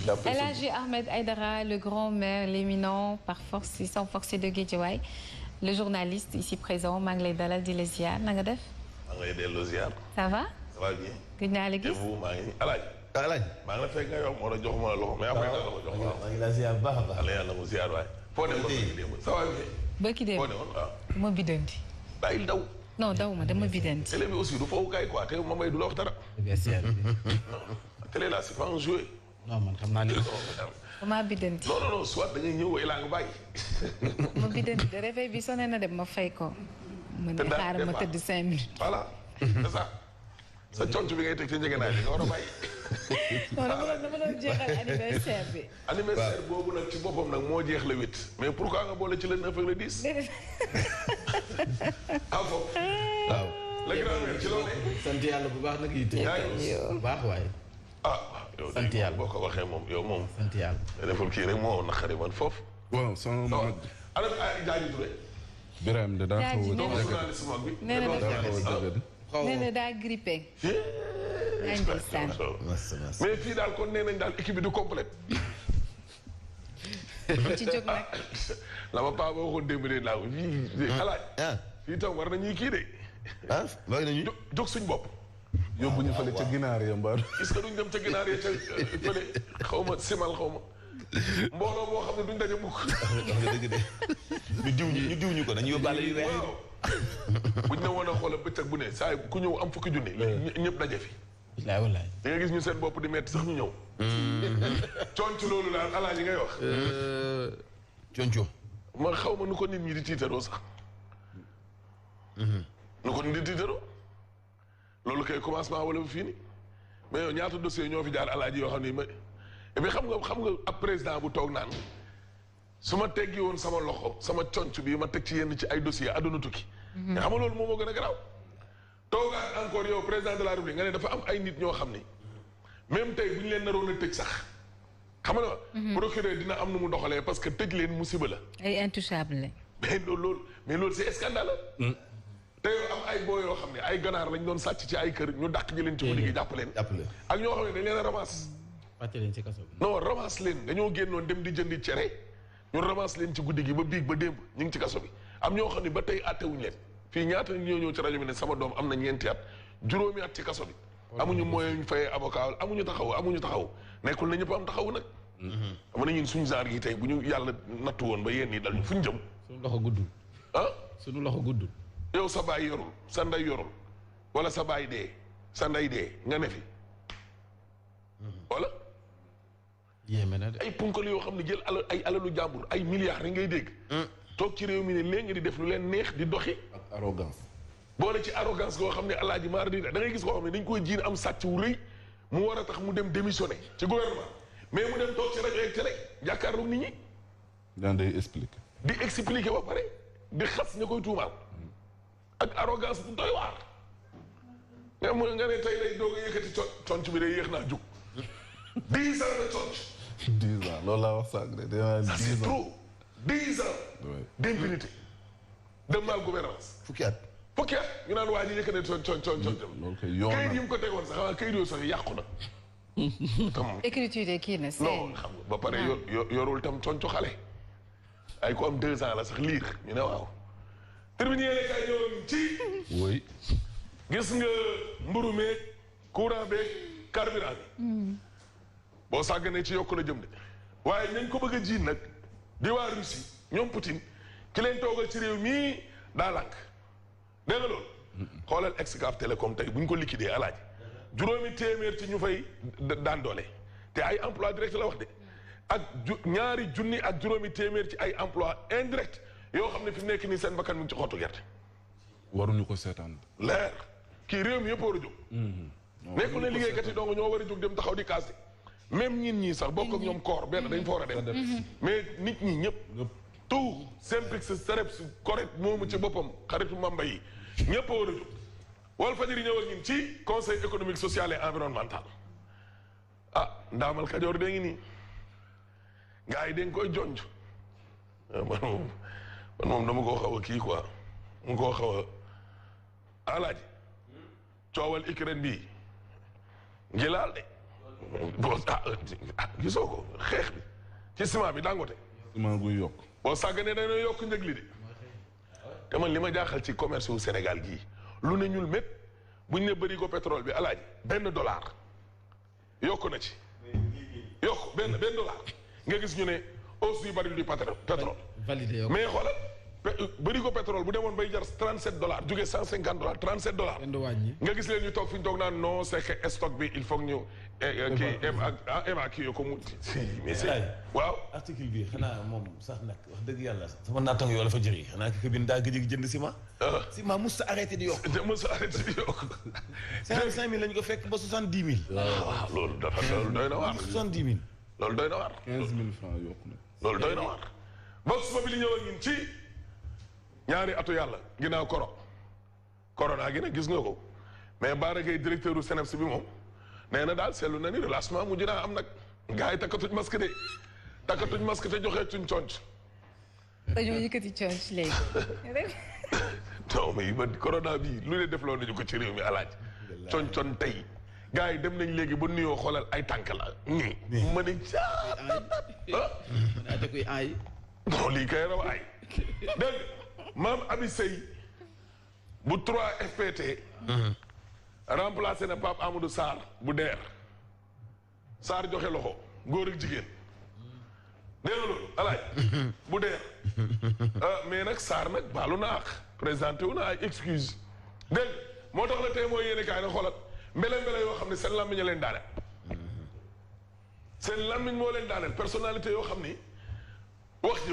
El Hadji Ahmed Aidara, le grand maire, l'éminent, par force, sans force de Guédiawaye, le journaliste ici présent, maa ngi lay dalal di la ziar na nga def. maa ngi lay delloo ziar. ça va. ça va bien. gëj naa la gis. maa ngi alaaj. maa ngi la fekk nga yow moo la jox ma la loxo mais après dara ma jox ma. maa ngi la ziar bu baax a baax. ala yàlla mu ziar waay. foo ne woon ça va bien. bëkki démb foo ne woon waaw. dama bidanti. bàyyil daw. non daw ma dama bidanti. télé bi aussi du foofu kay quoi te Mame Mbaye du la wax dara. bien sûr. télé là c'est pas un jouet. non man xam naa ne. dama bidanti. non soit da ngay ñëw way laa nga bàyyi. ma bidanti de réveil bi sonné na dem ma fay ko. ma ne xaaral ma tëdd 5 minutes. voilà c'est ça. sa conc bi ngay teg ci njëgënaay bi nga war a bàyyi. non dama doon jeexal anniversaire bi. anniversaire boobu nag ci boppam nag moo jeex le 8 mais pourquoi nga boole ci le 9 ak le 10. ah foofu. waaw. la grand-mère ci loolu. sant yàlla bu baax nag yitte. bu baax waaye. ah yow sant yàlla boo ko waxee moom yow moom. sant yàlla. deful kii rek moo naqari man foofu. waaw sama mag. ana Diagne Touré. Birame de daa xaw a doomu journaliste mag bi. nee na daa grippé. mais fii daal kon nee nañ daal équipe bi du complète. ci jóg nag. la ma paa ba waxoon démb de laa ko fii xalaat. fii tam war nañuy kii de. ah war nañu jóg suñ bopp. yóbbu ñu fële ca ginaar ya mbaa. est-ce que duñ dem ca ginaar ya ca fële xaw ma simal xaw ma. mbooloo boo xam ne duñ daje mukk. dëgg de ñu diw ñu ko dañu yóbbaale yu weex. buñ ne woon a xoolal bëccëg bu ne saa ku ñëw am fukki junni. ñëpp daje fi. wallaay wallaay. da nga gis ñu seen bopp di metti sax ñu ñëw. conc loolu daal alaa yi ngay wax. conco. ma xaw ma nu ko nit ñi di tiitaroo sax. nu ko nit di tiitaroo. loolu kay commencement wala fii ni mais yow ñaata dossier ñoo fi jaar alaaji yoo xam ni ma et puis xam nga ab président bu toog naan su ma teggi woon sama loxo sama conc bi ma teg ci yenn ci ay dossier àdduna tukki. nga xam nga loolu moom moo gën a garaaw. toogaat encore yow président de la République nga ne dafa am ay nit ñoo xam ni même tey bu ñu leen naroon a tëj sax xam nga. procureur dina am nu mu doxalee parce que tëj leen musiba la. ay intouchable lañ. mais loolu c'est scandale. te yow am ay boo yoo xam ne ay ganaar lañ doon sàcc ci ay kër ñu dàq ji leen ci guddi gi jàpp leen. ak ñoo xam ne dañ leen a ramasse. fàtte leen ci kaso bi. non ramasse leen dañoo génnoon dem di jëndi cere ñu ramasse leen ci guddi gi ba biig ba démb ñu ngi ci kaso bi am ñoo xam ne ba tey àttewuñu leen fii ñaata ñoo ñëw ci rajo bi ne sama doom am na ñeenti at juróomi at ci kaso bi. amuñu moyen ñu fayee avocat amuñu taxaw nekkul na ñëpp am taxaw nag. xam na ñun suñu genre yi tey bu ñu yàlla nattu woon ba yéen ñi dal ñu fu ñu jëm. suñu loxo guddul. ah suñu loxo guddul. yow sa baay yorul sa ndey yorul wala sa baay dee sa ndey dee nga ne fi wala. yéeme na de. ay punkal yoo xam ne jël ay alalu jàmbur ay milliards yi ngay dégg. toog ci réew mi ne léegi di def lu leen neex di doxi. ak arrogance. boole ci arrogance goo xam ne alaaji maar di da ngay gis koo xam ne dañ koy jiin am sàcc wu rëy mu war a tax mu dem démissionner ci gouvernement mais mu dem toog ci rajo ak télé jàkkaarloog nit ñi. daan day expliquer. di expliquer ba pare di xas ña koy tuumaal. ak arrogance bu doy waar. nga ne tey day doog a yëkkati conc bi day yéex naa jug. 10 ans de conc. 10 ans loolu laa wax sànq de. ça c'est trop 10 ans. d'impunité de mal gouvernance. fukki at ñu naan waa ji yëkkati conc. loolu kay yoon na kayit yi mu ko tegoon sax xanaa kayit yoo sax yàqu na. écriture kii na non xam nga ba pare yorul tam conc xale. ay ko am 2 ans la sax liir ñu ne waaw. terminé yéen kay ñëwoon ci. oui. gis nga mburu meeg courant beeg carburant bi. boo sàgganee ci yokku la jëm de. waaye nañ ko bëgg a jiin nag di waa Russie ñoom Poutine ki leen toogal ci réew mii daa lànk dégg nga loolu. xoolal Excaf Télécom tey bu ñu ko liquidé alaaji juróomi téeméer ci ñu fay daan doole te ay emploi direct la wax de ak ñaari junni ak juróomi téeméer ci ay emploi indirect yoo xam ne fi mu nekk nii seen bakkan mi ngi ci xottu gerte. waruñu ko seetaan. leer kii réew mi yëpp war a jóg. nekkul ne liggéeykat yi dong ñoo war a jóg dem taxaw di kaas même ñin ñii sax bokk ak ñoom koor benn dañ fa war a dem. mais nit ñi ñëpp. tout Synpics Sereps correct moomu ci boppam xaritu Mame Mbaye yi ñëpp a war a jóg. Walfadjri ñëw ak ñun ci conseil économique social et environnemental ah ndaamal Kajoor dee ngi nii gars yi dañ koy jonj man moom dama koo xaw a kii quoi mu koo xaw a alaaji coowal Ukraine bii ngi laal de boo gisoo ko xeex bi ci ciment bi Dangote. ciment guy yokk. boo sàgganee dañoo yokk njëg li de. te man li ma jaaxal ci commerce wu Sénégal gii lu ne ñuul mét buñ ne bëri ko pétrole bi alaaji $1 yokk na ci. yokk benn $1 nga gis ñu ne hausse du baril du pétrole. validé mais xoolal bëri ko pétrole bu demoon bay jar $37 jógee $150 $37. nga gis leen ñu toog fi ñu toog naan non c'est que stock bi il faut que ñu. kii évacuer ko mu. mais c'est waaw. article bi xanaa moom sax nag wax dëgg yàlla sama naataango yoo la fa jëriñ xanaa ki ko bind daa gëj jënd ciment. ciment mosut a arrêté di yokk. mosut a arrêté di yokk. 55 000 lañ ko fekk ba 70 000. waaw loolu dafa loolu doy na waar. 70 000. loolu doy na waar. 15 000 francs yokk na. loolu doy na waar. box ba bi li ñëw ak ñun ci ñaari atu yàlla ginnaaw corona gi nag gis nga ko mais Bara Gaye directeur u SNEIPS bi moom nee na daal seetlu na ni relâchement mujj naa am nag gars yi takkatuñ masque de takkatuñ masque te joxee tuñ conc. dañoo yëkkati conc léegi. non mais ba corona bii lu ne defloo nañu ko ci réew mi alaaj concon tey gars yi dem nañ léegi ba nuyoo xoolal ay tànk la nii. ma ne da koy aay. non lii kay raw ay dégg Mame Abi Sey bu 3FPT remplacé na Pape Amadou Sarr bu DER Sarr joxe loxo góor ak jigéen dégg nga loolu alaaj bu DER mais nag Sarr nag baalu na ak présenté wu na ay excuse dégg moo tax la tey mooy yéene kaay na xoolal mbele yoo xam ne seen làmmiñ leen daaneel seen làmmiñ moo leen daaneel personnalité yoo xam ni wax ji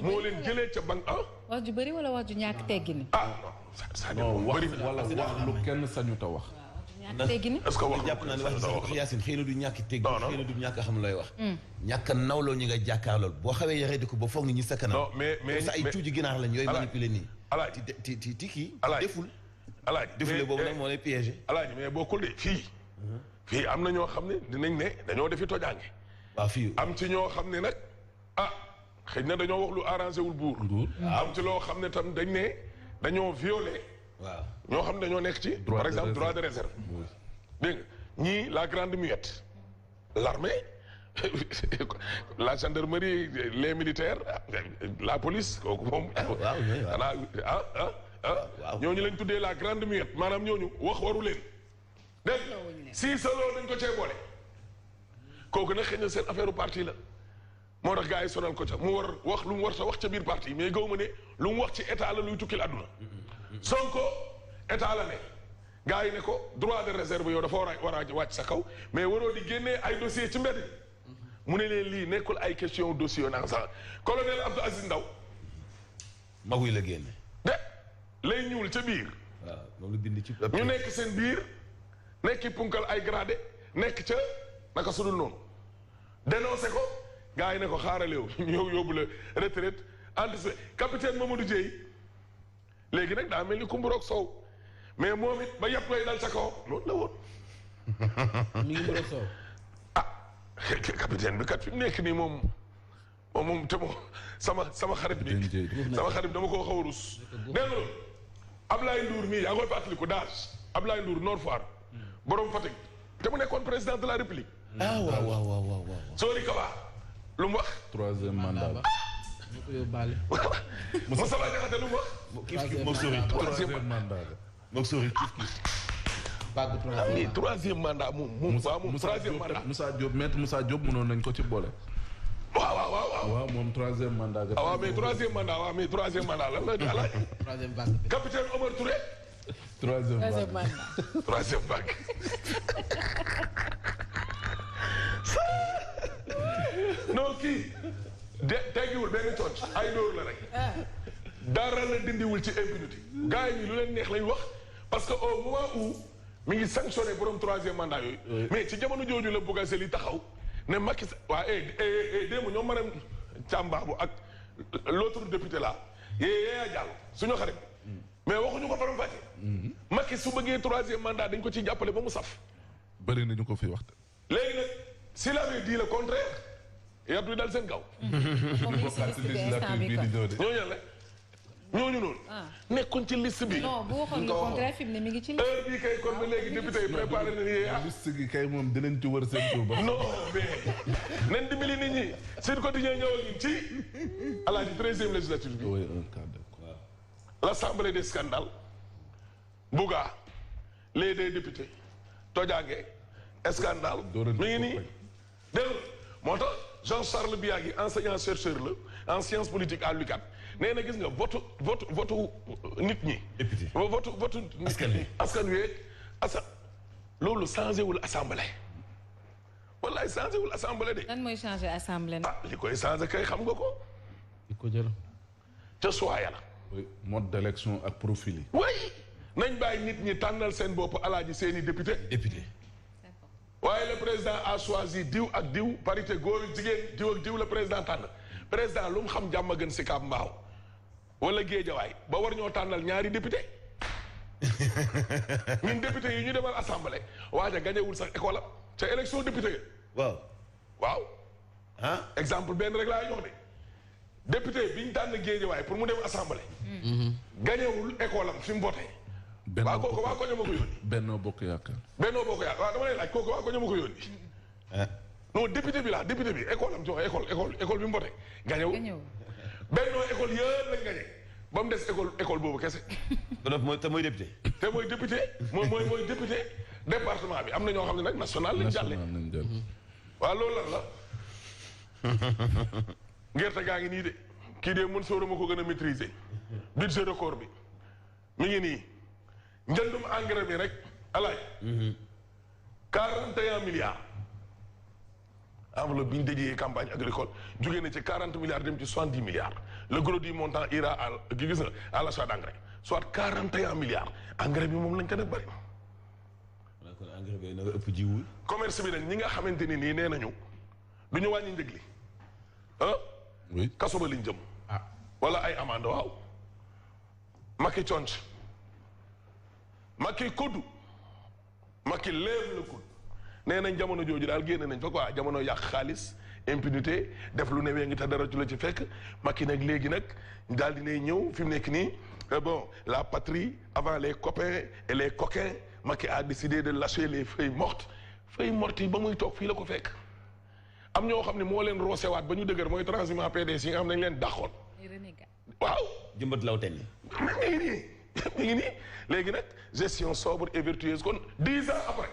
moo leen jëlee ca banque wax ju bëri wala wax ju ñàkk teggini. non wax wala wax lu kenn sañu ta wax. ñàkk teggini. est-ce que wax jàpp naa ne wax Yacine xëy na du ñàkk teggini xëy na du ñàkk xam looy wax. ñàkk nawloo ñi nga jàkkaarlool boo xawee yaree di ko ba foog ni ñi sa kanam. non mais sa ay tuuti ginaar lañ yooyu manipuler nii. alaaji ti kii. deful alaaji defule boobu nag moo lay piégé. alaaji mais bokkul de fii am na ñoo xam ne dinañ ne dañoo defi tojaange. waaw fii am ci ñoo xam ne nag xëy na dañoo wax lu arrangé wul buur. am ci loo xam ne tam dañ ne dañoo violé. waaw ñoo xam ne dañoo nekk ci. par exemple droit de réserve. dégg nga ñii la grande muette. l'armée la gendarmerie les militaires la police kooku moom. ñooñu lañ tuddee la grande muette maanaam ñooñu wax waru leen. dégg si solo dañ ko cee boole. kooku nag xëy na seen affaire parti la. moo tax gars yi sonal ko ca mu war wax lu mu war sa wax ca biir parti mais gaw ma ne lu mu wax ci état la luy tukkil àdduna. Sonko état la ne gars yi ne ko droit de réserve yow dafa war a wàcc sa kaw mais waroo di génnee ay dossier ci mbedd mu ne leen lii nekkul ay question dossier nanga sax colonel Abdou Aziz Ndaw maguy la génne. de lay ñuul ca biir. waaw moom la bind ci. ñu nekk seen biir nekki punkal ay gradé nekk ca naka sudul noonu dénoncé ko. gaa yi ne ko xaaralew ñëw yóbbu la retraite anticipé capitaine Mamadou Dieye léegi nag daa mel ni kumburoog soow mais moom it ba yàpp lay dal sa kaw loolu la woon. mi ngi mburoog soow. capitaine bi kat fi mu nekk nii moom te moom sama xarit bi dama koo xaw a rus. dégg nga loolu Ablaye Ndour mii yaa ngi koy fàttaliku daage Ablaye Ndour Nord Foire borom Fatick te mu nekkoon président de la République. waaw. Sori Kaba. lu mu wax. troisième mandat ba. ñu ko yóbbaale. Moussa Diakhaté lu mu wax. moom sori. troisième mandat ba. moom sori troisième mandat moom troisième mandat. Moussa Diop maître Moussa Diop mënoon nañ ko ci boole. waaw moom troisième mandat. waaw mais troisième mandat lan la di alaaj. troisième vague. capitaine Omar Touré. troisième mandat. troisième vague. non kii teggiwul benn tontu ay dóor la rek. dara la dindiwul ci impunité. gars yi lu leen neex lañ wax parce que au moment où mi ngi sanctionné borom troisième mandat yooyu. mais ci jamono jooju la bëgg a seli taxaw ne Macky waa démb ñoom Marème Thiam Babou ak l'autre député là Yaya Diallo suñu xarit. mais waxuñu ko faram fàcce. Macky su bëggee troisième mandat dañ ko ciy jàppale ba mu saf. bëri nañu ko fi wax. léegi nag s'il avait dit le contraire yàlla du dal seen kaw. moom mi ngi si liste bi instant bi quoi ñooñu la ñooñu noonu. nekkoon ci liste bi. non bu waxoon le contraire fi mu ne mi ngi ci liste. heure bii kay kon ba léegi député yi préparé nañu yee liste gi kay moom dinañ ci wër seen tur ba. non mais nañ dimbali nit ñi Sud Quotidien ñëw ak ci alaaji 13e législature bi. oui un cas de quoi. l'assemblée des scandales. Bouga les deux députés. Tojange scandale. mi ngi nii dégg moo tax Jean-Charles Biagui enseignant chercheur la en sciences politiques à l'UCAD nee na gis nga votu nit ñi. député votu askan wi loolu changé wul assemblée. wallaay changé wul assemblée de. lan mooy changé assemblée nag. li koy changé kay xam nga ko. di ko jël. ca choix la. oui mode d'élection ak profil yi. oui nañ bàyyi nit ñi tànnal seen bopp alaaji seeni député. waaye le président a choisi diw ak diw parité góor jigéen diw ak diw la président tànn président lu mu xam jàmm gën si Kaab Mbaaw wala Géejawaay ba war ñoo tànnal ñaari député ñun député yi ñu demal assemblée waaja gañewul sax école am ca élection député waaw exemple benn rek laa jox de député bi ñu tànn Géejawaay pour mu dem assemblée gañewul école am fi mu voté waa kooku waa ko ñoo ma ko yónni. Benno Bokk Yaakaar. Benno Bokk Yaakaar waaw dama lay laaj kooku waa ko ñoo ma ko yónni. non député bi école am joxe école bi mu voté gañewul. Benno école yëpp lañ gañe ba mu des école boobu kese. te mooy député. te mooy député mooy député département bi am na ñoo xam ne nag national lañ jàlle. waaw loolu lan la. gerte gaa ngi nii de kii de Mansour ma ko gën a maîtriser. budget record bi mi ngi nii. njëndum engrais bi rek alaaj 41 milliards enveloppe bi ñu dédié campagne agricole jógee na ci 40 milliards dem ci 70 milliards le gros du montant ira à l'achat d'engrais soit 41 milliards engrais bi moom lañ ko def bëri. kon engrais bi na ëpp jiwu. commerce bi nag ñi nga xamante ni nii nee nañu du ñu wàññi njëg li oui kaso ba liñ jëm. wala ay amande waaw. Macky conc Macky koddu Macky lève le coude nee nañ jamono jooju daal génn nañ fa quoi jamono yàq xaalis impunité def lu newee ngi te dara ci la ci fekk Macky nag léegi nag daal dinay ñëw fi mu nekk nii bon la patrie avant les copains et les coquins Macky a décidé de lâcher les feuilles mortes yi ba muy toog fii la ko fekk am ñoo xam ne moo leen roosewaat ba ñu dëgër mooy transhumant PDS yi nga xam ne dañ leen dàqoon waaw jëmbat law ten mi ngi nii léegi nag gestion sobre et vertueuse kon 10 ans après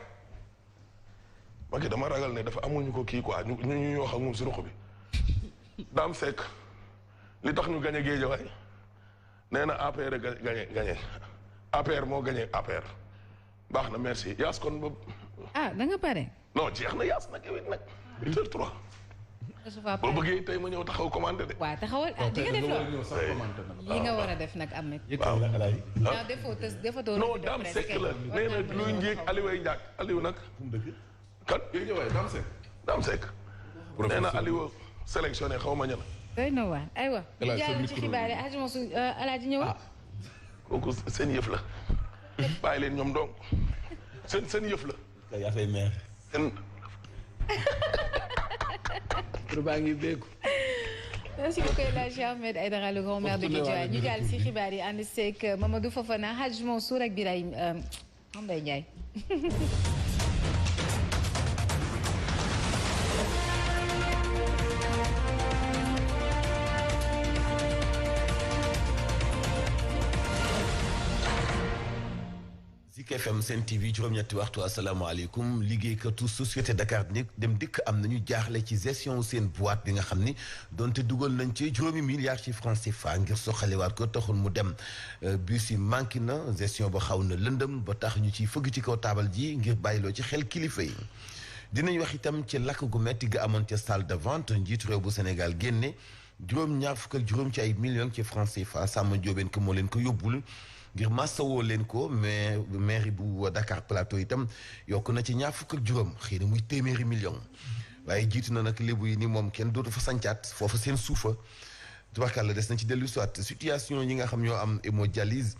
Macky dama ragal ne dafa amuñu ko kii quoi ñu wax ak moom si ruq bi Dame Seck li tax ñu gañe Géejawaay nee na APR gañe APR moo gañe APR baax na merci yaas kon ba da nga pare non jeex na yaas nag yow it nag 8h03 boo bëggee tey ma ñëw taxaw commandé de. waaw taxawal di nga def loolu li nga war a def nag Ahmed. waaw waaw defatoo non Dame Seck la nee na luy njéeg Aliou ay njaag Aliou nag. kan Dame Seck. nee na Aliou sélectionné xaw ma ñan. doy na waar aywa. ñu jàll ci xibaar yi Hadj Mansour Alaaji ñëw. kooku seen yëf la. bàyyi leen ñoom donc seen yëf la. yaa fay meer. baa ngi béeku. merci beaucoup El Hadj Ahmed Aidara le grand maire de Guédiawaye ñu jàll si xibaar yi ànd seeg Mamadou Fofana Hadj Mansour ak Birahim Mame Mbaye Ndiaye. Zik FM Sen TV juróom-ñetti waxtu asalaamaaleykum liggéeykatu société Dakar dem dikk am nañu jaaxle ci gestion seen boîte bi nga xam ni donte dugal nañ ci juróomi milliards ci francs CFA ngir soxalewaat ko taxul mu dem bus yi manqué na gestion ba xaw na lëndëm ba tax ñu ciy fëgg ci kaw taabal ji ngir bàyyiloo ci xel kilifa yi. dinañ wax itam ci lakk gu metti ga amoon ca salle de vente njiitu réew bu Sénégal génne juróom-ñaar fukk ak juróom ci ay millions ci francs CFA sàmm joobeen ko moo leen ko yóbbul. ngir massawoo leen ko mais mairie bu Dakar Plateau itam yokk na ci ñaar fukk ak juróom xëy na muy téeméeri million waaye jiitu na nag lébu yi ni moom kenn dootu fa sancaat foofa seen suufa tubarkàlla des na ci dellu soit situation yi nga xam ñoo am hémodialyse